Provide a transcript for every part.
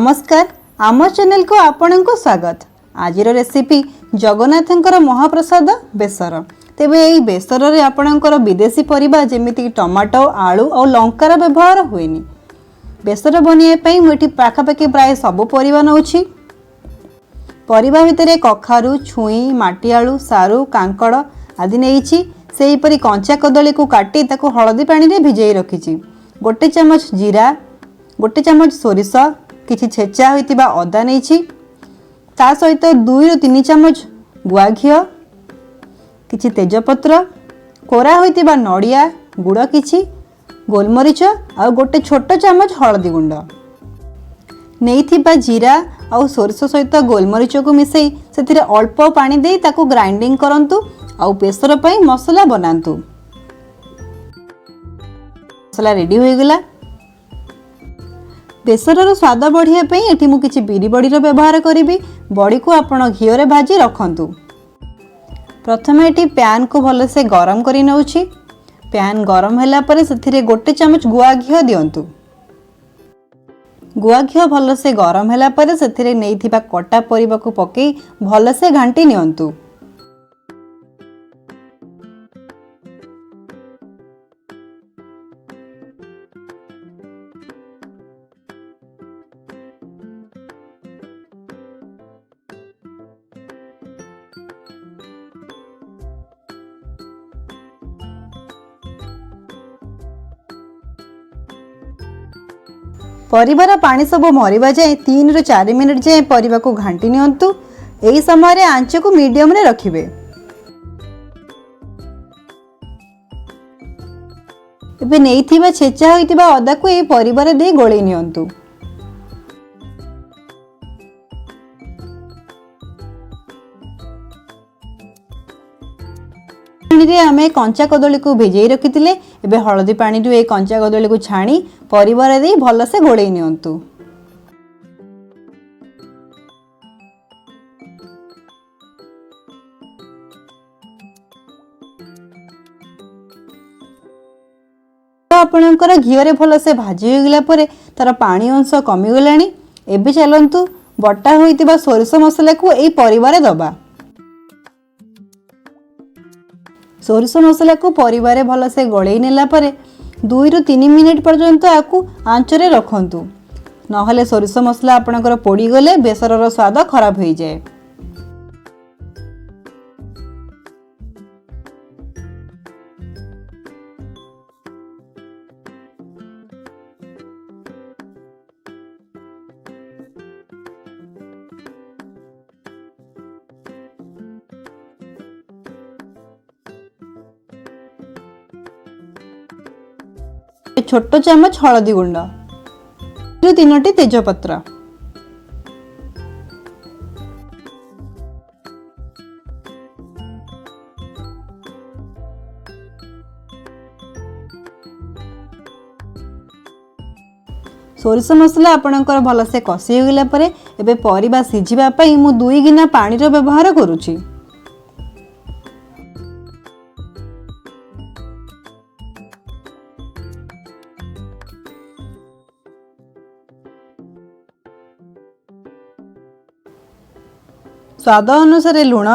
नमस्कार आम चैनल को आपण को स्वागत। आज रेसिपी जगन्नाथंकर महाप्रसाद बेसर। तेबे यही बेसर रे आपणकर विदेशी परिबा जेमिति टमाटो आलू और लंकार व्यवहार हुएनी। बेसर बनवाई मुझे पाखापाखि प्राय सब परिबा नौछि। परिबा भितर कखारू छुई माटिआलू सारू कांकड़ आदि नहीं। सेहीपरि कंचा कदली को काटी ताको हलदी पानी रे भिजई रखिछि। गोटे चमच जीरा गोटे चमच सोरिष किछि छेचा होइतिबा अदा नहीं। ता सहित 2 ରୁ 3 चमच गुआ घी किछि तेजपत्र कोरा होइतिबा नड़िया गुड़ किछि गोलमरीच और गोटे छोट चमच हलदी गुंड नहीं। जीरा और सोरिष सहित गोलमरीच को मिसई से अल्प पानी दे ताको ग्राइंडिंग करंतु आउ बेसर पई मसला बनांतु। मसला रेडी हो गला। बेसर स्वाद बढ़िया एठी मु किछि बिरी बड़ीर व्यवहार करी। बड़ी को आपण घी रे भाजी रखंतु। प्रथमे एठी पैन को भल से गरम करी नउछि। पैन गरम हैला परे सेथिरे गोटे चमच गुआ घी दियंतु। गुआ घी भल से गरम हैला परे सेथिरे नेइथिबा कटा परिबा को पकेई भल से घांटी नियंतु। परिबार पानी सब मरिबा जाए 3 ରୁ 4 मिनिट जाए परिबा को घांटी नियंतु। एही समय रे आंच को मीडियम रे रखिबे। एबे नेइथिबा छेचा होइतिबा अदा को ए परिबार दे गोळी नियंतु। आमे कंचा कदली को भेजई रखिथिले। एबे हलदी पानी रू ए कंचा कदली को छाणी परिबार दे भल से गोळई नियंतु। आपणकर घी रे भल से भाजी हो गला परे तार पानी अंश कमी गलानी। एबे चलंतु बटा होइतिबा सोरिष मसला को ए परिबार दबा। सोरिष मसला को परिवार भल से गलई नेला परे 2 ରୁ 3 मिनिट पर्यंत आकु आंचरे रखंतु। नहले सोरिष मसला आपणकर पोड़ी गले बेसरर स्वाद खराब हो जाए। छोट चमच हलदी गुंड 3टी तेजपत्र सोरिष मसला आपणकर भल से कषि हो गला परे एबे परिबा सिझिबा पई मु 2 गिना पानी रो व्यवहार करूची। स्वाद अनुसार लुण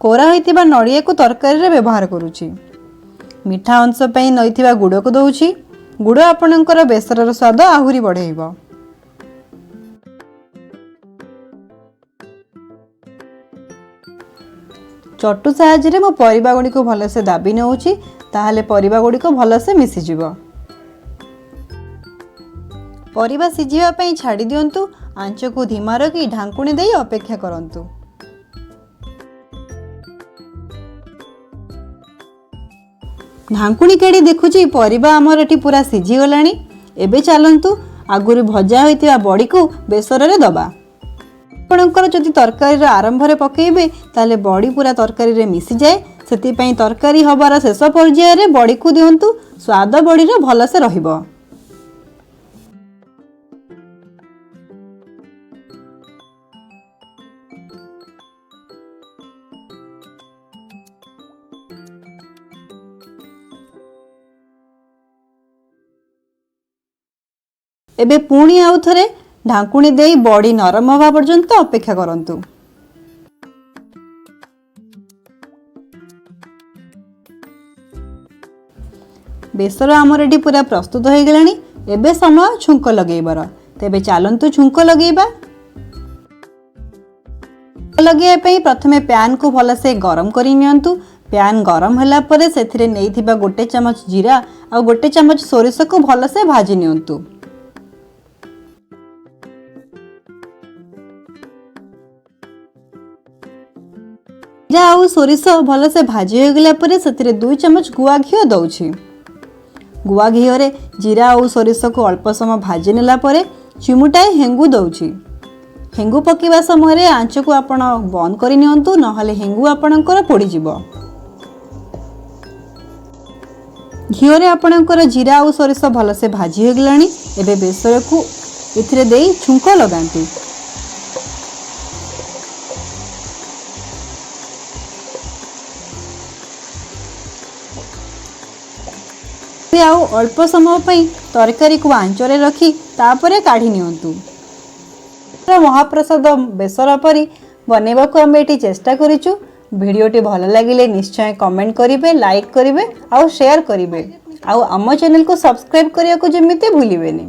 कोरा होइतिबा नड़िया को तरकारी रे व्यवहार करूची। मीठा अंश पई नइतिबा गुड़ को दउची। गुड़ आपणकर बेसरर स्वाद आहुरी बढ़ेइबो। चटू साहाय्य रे मो परिबा गुडी को भल से दाबी नउची। ताहाले परिबा गुडी को भल से मिसी जिवो। परिबा सिझिबा पई छाडी दियंतु। आंच को धीमा रखी ढांकुणी दे अपेक्षा करंतु। ढांकुणी केड़ी देखुची परिबा हमर एठी पूरा सिझी गलानी। एबे चलंतु आगुरी भजा होइतिबा बड़ी को बेसर रे दबा। आपणकर जदि तरकारी रे आरंभ रे पकेइबे ताले बड़ी पूरा तरकारी रे मिसी जाए। सेति पई तरकारी हबार शेष पर्याय रे बड़ी को दियंतु। स्वाद बड़ी रे भल से रहिबो। एबे पुणी आउ थरे ढांकुणी देई बड़ी नरम हवा पर्यंत अपेक्षा करंतु। बेसर आमर एटी पूरा प्रस्तुत हो गलानी। एबे समय छुंक लगेबार। तेबे चलंतु छुंक लगेबा। लगेया पई प्रथमे पैन को भलसे गरम करि नियंतु। पैन गरम होला परे सेथिरे नेइथिबा गोटे चमच जीरा और गोटे चमच सोरिष को भलसे भाजी नियंतु। जीरा और सोरिष भलसे भाजी हो गला परे सेथिरे 2 चमच गुआ घिओ दउछि। गुआ घिओ रे जीरा और सोरिष को अल्प समय भाजी नेला परे चिमुटाए हेंगु दउछि। हेंगु पकेवा समय आंच को आपण बंद करि नियंतु, नहले हेंगु आपणकर पोड़ी जिवो। घिओ रे आपणकर जीरा और सोरिष भलसे भाजी हो गलानी। एबे बेसर को इथिरे देई छुंक लगांतु। आउ अल्प समय पई तरकारी को आंचरे रखी तापरे काढ़ी नियंतु। महाप्रसाद बेसर परी बनेबा को आमे एटी चेष्टा करिचु। वीडियोटी भल लागिले निश्चय कमेंट करिवे, लाइक करिवे और शेयर करिवे। आउ आम चैनल को सब्सक्राइब करिया को जेमिति भूलिबेनी।